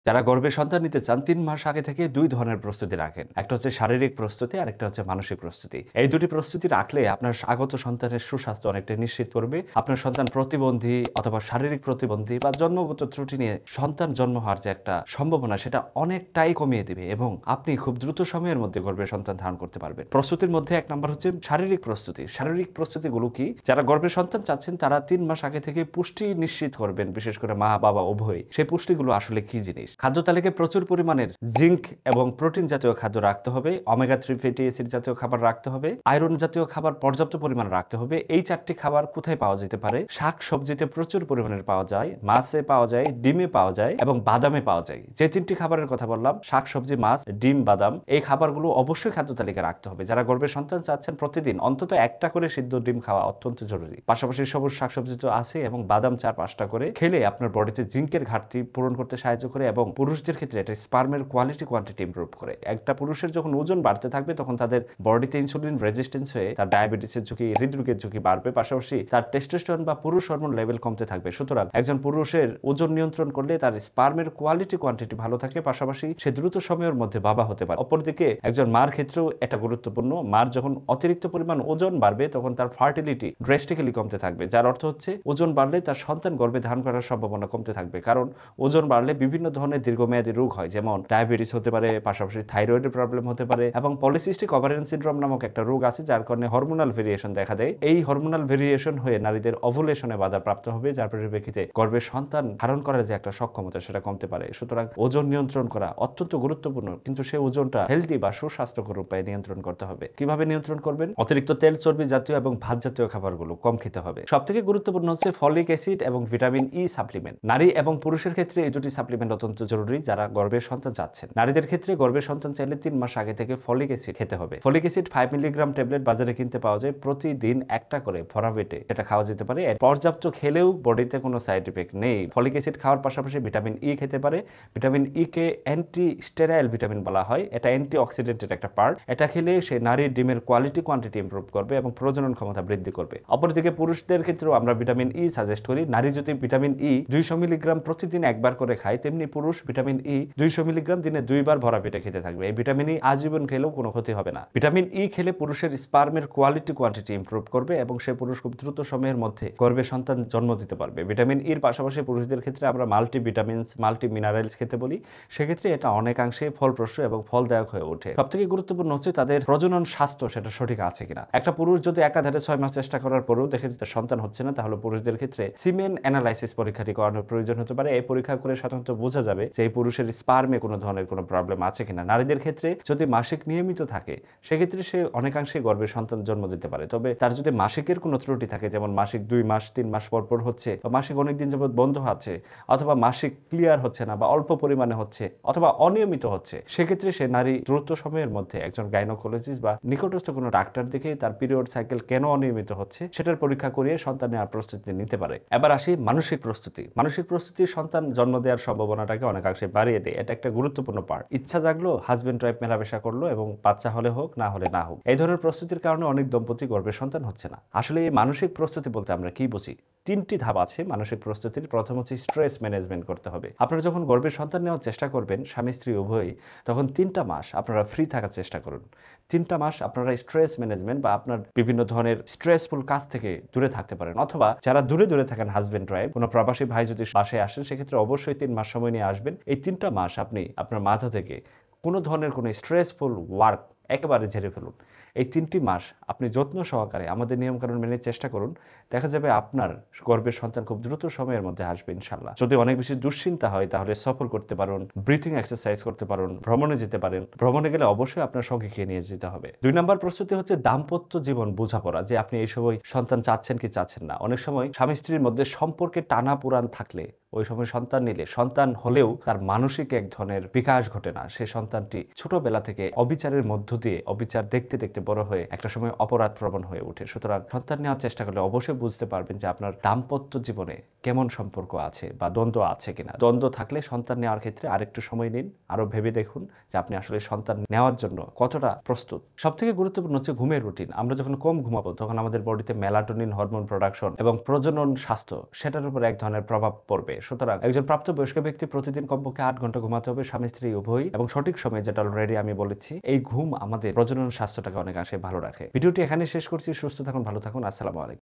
যারা গর্ভে সন্তান নিতে চান ৩ মাস আগে থেকে ২ ধরনের প্রস্তুতি রাখেন। একটা হচ্ছে শারীরিক প্রস্তুতি, আরেকটা হচ্ছে মানসিক প্রস্তুতি। এই ২ টি প্রস্তুতি রাখলে আপনার আগত সন্তানের সুস্বাস্থ্য অনেকটাই নিশ্চিত করবে। আপনার সন্তান প্রতিবন্ধী অথবা শারীরিক প্রতিবন্ধী বা জন্মগত ত্রুটি নিয়ে সন্তান জন্ম হওয়ার যে একটা সম্ভাবনা সেটা অনেকটাই কমিয়ে দিবে এবং আপনি খুব দ্রুত সময়ের মধ্যে গর্ভে সন্তান ধারণ করতে পারবেন। প্রস্তুতির মধ্যে ১ নাম্বার হচ্ছে শারীরিক প্রস্তুতি। শারীরিক প্রস্তুতিগুলো কি? যারা গর্ভে সন্তান চাচ্ছেন তারা ৩ মাস আগে থেকে পুষ্টি নিশ্চিত করবেন, বিশেষ করে মা-বাবা উভয়ই। সেই পুষ্টিগুলো আসলে কি জিনিস? খাদ্য তালিকায় প্রচুর পরিমাণের জিঙ্ক এবং প্রোটিন জাতীয় খাদ্য রাখতে হবে, ওমেগা 3 ফ্যাটি অ্যাসিড জাতীয় খাবার রাখতে হবে, আয়রন জাতীয় খাবার পর্যাপ্ত পরিমাণে রাখতে হবে। এই ৪ টি খাবার কোথায় পাওয়া যেতে পারে? শাক-সবজিতে প্রচুর পরিমাণে পাওয়া যায়, মাছে পাওয়া যায়, ডিমে পাওয়া যায় এবং বাদামে পাওয়া যায়। যে ৩ টি খাবারের কথা বললাম, শাক-সবজি, মাছ, ডিম, বাদাম, এই খাবারগুলো অবশ্যই খাদ্য তালিকায় রাখতে হবে। যারা গর্ভে সন্তান চাচ্ছেন প্রতিদিন অন্তত ১টা করে সিদ্ধ ডিম খাওয়া অত্যন্ত জরুরি। পাশাপাশি সবুজ শাকসবজি তো আছে এবং বাদাম ৪-৫টা করে খেলে আপনার বডিতে জিঙ্কের ঘাটতি পূরণ করতে সাহায্য করে এবং পুরুষদের ক্ষেত্রে এটা স্পার্মের কোয়ালিটি কোয়ান্টিটি ইমপ্রুভ করে। একটা পুরুষের যখন ওজন বাড়তে থাকবে তখন তাদের বডিতে ইনসুলিন রেজিস্ট্যান্স হয়ে তার ডায়াবেটিসের ঝুঁকি, হৃদরোগের ঝুঁকি বাড়বে। পাশাপাশি তার টেস্টোস্টেরন বা পুরুষ হরমোন লেভেল কমতে থাকবে। সুতরাং একজন পুরুষের ওজন নিয়ন্ত্রণ করলে তার স্পার্মের কোয়ালিটি কোয়ান্টিটি ভালো থাকে, পাশাপাশি সে দ্রুত সময়ের মধ্যে বাবা হতে পারে। অপরদিকে একজন মার ক্ষেত্রেও এটা গুরুত্বপূর্ণ। মার যখন অতিরিক্ত পরিমাণ ওজন বাড়বে তখন তার ফার্টিলিটি ড্রাস্টিক্যালি কমতে থাকবে, যার অর্থ হচ্ছে ওজন বাড়লে তার সন্তান গর্ভে ধারণ করার সম্ভাবনা কমতে থাকবে। কারণ ওজন বাড়লে বিভিন্ন ধরনের দীর্ঘমেয়াদী রোগ হয়, যেমন ডায়াবেটিস হতে পারে, পাশাপাশি থাইরয়েডের প্রবলেম হতে পারে এবং পলিসিস্টিক ওভারিয়ান সিনড্রোম নামক একটা রোগ আছে যার কারণে হরমোনাল ভেরিয়েশন দেখা দেয়। এই হরমোনাল ভেরিয়েশন হয়ে নারীদের ওভুলেশনে বাধাপ্রাপ্ত হবে, যার পরিপ্রেক্ষিতে গর্ভে সন্তান ধারণ করার যে একটা সক্ষমতা সেটা কমতে পারে। সুতরাং ওজন নিয়ন্ত্রণ করা অত্যন্ত গুরুত্বপূর্ণ, কিন্তু সেই ওজনটা হেলদি বা সুস্বাস্থ্যকর উপায়ে নিয়ন্ত্রণ করতে হবে। কিভাবে নিয়ন্ত্রণ করবেন? অতিরিক্ত তেল, চর্বি জাতীয় এবং ভাত জাতীয় খাবারগুলো কম খেতে হবে। সবথেকে গুরুত্বপূর্ণ হচ্ছে ফলিক অ্যাসিড এবং ভিটামিন ই সাপ্লিমেন্ট। নারী এবং পুরুষের ক্ষেত্রে এই দুটি সাপ্লিমেন্ট অত্যন্ত জরুরি যারা গর্ভে সন্তান চাচ্ছেন। নারীদের ক্ষেত্রে গর্ভে সন্তান চাইলে ৩ মাস আগে থেকে ফলিক অ্যাসিড খেতে হবে। ফলিক অ্যাসিড 5 মিলিগ্রাম ট্যাবলেট বাজারে কিনতে পাওয়া যায়। প্রতিদিন ১টা করে ভরা পেটে এটা খাওয়া যেতে পারে। পর্যাপ্ত খেলেও বডিতে কোনো সাইড ইফেক্ট নেই। ফলিক অ্যাসিড খাওয়ার পাশাপাশি ভিটামিন ই খেতে পারে। ভিটামিন ই কে অ্যান্টি স্টেরাইল ভিটামিন বলা হয়। এটা অ্যান্টি অক্সিডেন্টের একটা পার্ট। এটা খেলে সে নারীর ডিমের কোয়ালিটি কোয়ান্টিটি ইমপ্রুভ করবে এবং প্রজনন ক্ষমতা বৃদ্ধি করবে। অপরদিকে পুরুষদের ক্ষেত্রেও আমরা ভিটামিন ই সাজেস্ট করি। নারী যদি ভিটামিন ই 200 মিলিগ্রাম প্রতিদিন একবার করে খায়, তেমনি পুরুষ ভিটামিন ই 200 মিলিগ্রাম দিনে 2 বার ভরা পেটে খেতে থাকবে। এই ভিটামিন ই আজীবন খেলেও কোনো ক্ষতি হবে না। ভিটামিন ই খেলে পুরুষের স্পার্মের কোয়ালিটি কোয়ান্টিটি ইমপ্রুভ করবে এবং সে পুরুষ খুব দ্রুত সময়ের মধ্যে গর্ভে সন্তান জন্ম দিতে পারবে। ভিটামিন ইর পাশাপাশি পুরুষদের ক্ষেত্রে আমরা মাল্টি ভিটামিনস, মাল্টি মিনারেলস খেতে বলি। সেক্ষেত্রে এটা অনেকাংশে ফলপ্রসূ এবং ফলদায়ক হয়ে ওঠে। সবথেকে গুরুত্বপূর্ণ হচ্ছে তাদের প্রজনন স্বাস্থ্য সেটা সঠিক আছে কিনা। একটা পুরুষ যদি একাধারে 6 মাস চেষ্টা করার পরেও দেখে যে তার সন্তান হচ্ছে না, তাহলে পুরুষদের ক্ষেত্রে সিমেন অ্যানালাইসিস পরীক্ষাটি করানোর প্রয়োজন হতে পারে। এই পরীক্ষা করে সাধারণত বোঝা যাবে যে এই পুরুষের স্পার্মে কোনো ধরনের কোনো প্রবলেম আছে কিনা। নারীদের ক্ষেত্রে যদি মাসিক নিয়মিত থাকে সেক্ষেত্রে সে অনেকাংশে গর্ভে সন্তান জন্ম দিতে পারে। তবে তার যদি মাসিকের কোনো ত্রুটি থাকে, যেমন মাসিক 2 মাস 3 মাস পর পর হচ্ছে, বা মাসিক অনেকদিন যাবত বন্ধ আছে, অথবা মাসিক ক্লিয়ার হচ্ছে না বা অল্প পরিমাণে হচ্ছে, অথবা অনিয়মিত হচ্ছে, সেক্ষেত্রে সে নারী দ্রুত সময়ের মধ্যে একজন গাইনোকোলজিস্ট বা নিকটস্থ কোনো ডাক্তার দেখে তার পিরিয়ড সাইকেল কেন অনিয়মিত হচ্ছে সেটার পরীক্ষা করিয়ে সন্তান নেওয়ার প্রস্তুতি নিতে পারে। এবার আসি মানসিক প্রস্তুতি। মানসিক প্রস্তুতি সন্তান জন্ম দেওয়ার সম্ভাবনাটাকে অনেকাংশে বাড়িয়ে দেয়। এটা একটা গুরুত্বপূর্ণ পার্ট। ইচ্ছা জাগলো, হাজবেন্ড ওয়াইফ মেলামেশা করলো এবং বাচ্চা হলে হোক, না হলে না হোক, এই ধরনের প্রস্তুতির কারণে অনেক দম্পতি গর্ভে সন্তান হচ্ছে না। আসলে এই মানসিক প্রস্তুতি বলতে আমরা কি বুঝি? 3টি ধাপ আছে মানসিক প্রস্তুতির। প্রথম হচ্ছে স্ট্রেস ম্যানেজমেন্ট করতে হবে। আপনারা যখন গর্ভে সন্তান নেওয়ার চেষ্টা করবেন, স্বামী স্ত্রী উভয়ই, তখন 3টা মাস আপনারা ফ্রি থাকার চেষ্টা করুন। 3টা মাস আপনারা স্ট্রেস ম্যানেজমেন্ট বা আপনার বিভিন্ন ধরনের স্ট্রেসফুল কাজ থেকে দূরে থাকতে পারেন। অথবা যারা দূরে দূরে থাকেন, হাজবেন্ড ওয়াইফ, কোনো প্রবাসী ভাই যদি বাসায় আসেন, সেক্ষেত্রে অবশ্যই 3 মাস সময় নিয়ে আসবেন। এই 3টা মাস আপনি আপনার মাথা থেকে কোনো ধরনের কোনো স্ট্রেসফুল ওয়ার্ক একেবারে ঝেড়ে ফেলুন। এই 3টি মাস আপনি যত্ন সহকারে আমাদের নিয়মকানুন মেনে চেষ্টা করুন। দেখা যাবে আপনার গর্ভের সন্তান খুব দ্রুত সময়ের মধ্যে আসবে ইনশাল্লাহ। যদি অনেক বেশি দুশ্চিন্তা হয় তাহলে সফর করতে পারুন, ব্রিথিং এক্সারসাইজ করতে পারুন, ভ্রমণে যেতে পারেন। ভ্রমণে গেলে অবশ্যই আপনার সঙ্গীকে নিয়ে যেতে হবে। 2 নম্বর প্রস্তুতি হচ্ছে দাম্পত্য জীবন বোঝাপড়া, যে আপনি এই সময় সন্তান চাচ্ছেন কি চাচ্ছেন না। অনেক সময় স্বামী স্ত্রীর মধ্যে সম্পর্কে টানাপোড়ান থাকলে ওই সময় সন্তান নিলে, সন্তান হলেও তার মানসিক এক ধরনের বিকাশ ঘটে না। সে সন্তানটি ছোটবেলা থেকে অবিচারের মধ্য দিয়ে, অবিচার দেখতে দেখতে বড় হয়ে একটা সময় অপরাধ প্রবণ হয়ে ওঠে। সুতরাং সন্তান নেওয়ার চেষ্টা করলে অবশ্যই বুঝতে পারবেন যে আপনার দাম্পত্য জীবনে কেমন সম্পর্ক আছে বা দ্বন্দ্ব আছে কিনা। দ্বন্দ্ব থাকলে সন্তান নেওয়ার ক্ষেত্রে আরেকটু সময় নিন, আরো ভেবে দেখুন যে আপনি আসলে সন্তান নেওয়ার জন্য কতটা প্রস্তুত। সবথেকে গুরুত্বপূর্ণ হচ্ছে ঘুমের রুটিন। আমরা যখন কম ঘুমাবো তখন আমাদের বডিতে মেলাটোনিন হরমোন প্রোডাকশন এবং প্রজনন স্বাস্থ্য সেটার উপর এক ধরনের প্রভাব পড়বে। সুতরাং একজন প্রাপ্তবয়স্ক ব্যক্তি প্রতিদিন কমপক্ষে 8 ঘন্টা ঘুমাতে হবে, স্বামী স্ত্রী উভয়ই, এবং সঠিক সময়ে, যেটা অলরেডি আমি বলেছি। এই ঘুম আমাদের প্রজনন স্বাস্থ্যটাকে অনেকাংশে ভালো রাখে। ভিডিওটি এখানে শেষ করছি। সুস্থ থাকুন, ভালো থাকুন। আসসালামু আলাইকুম।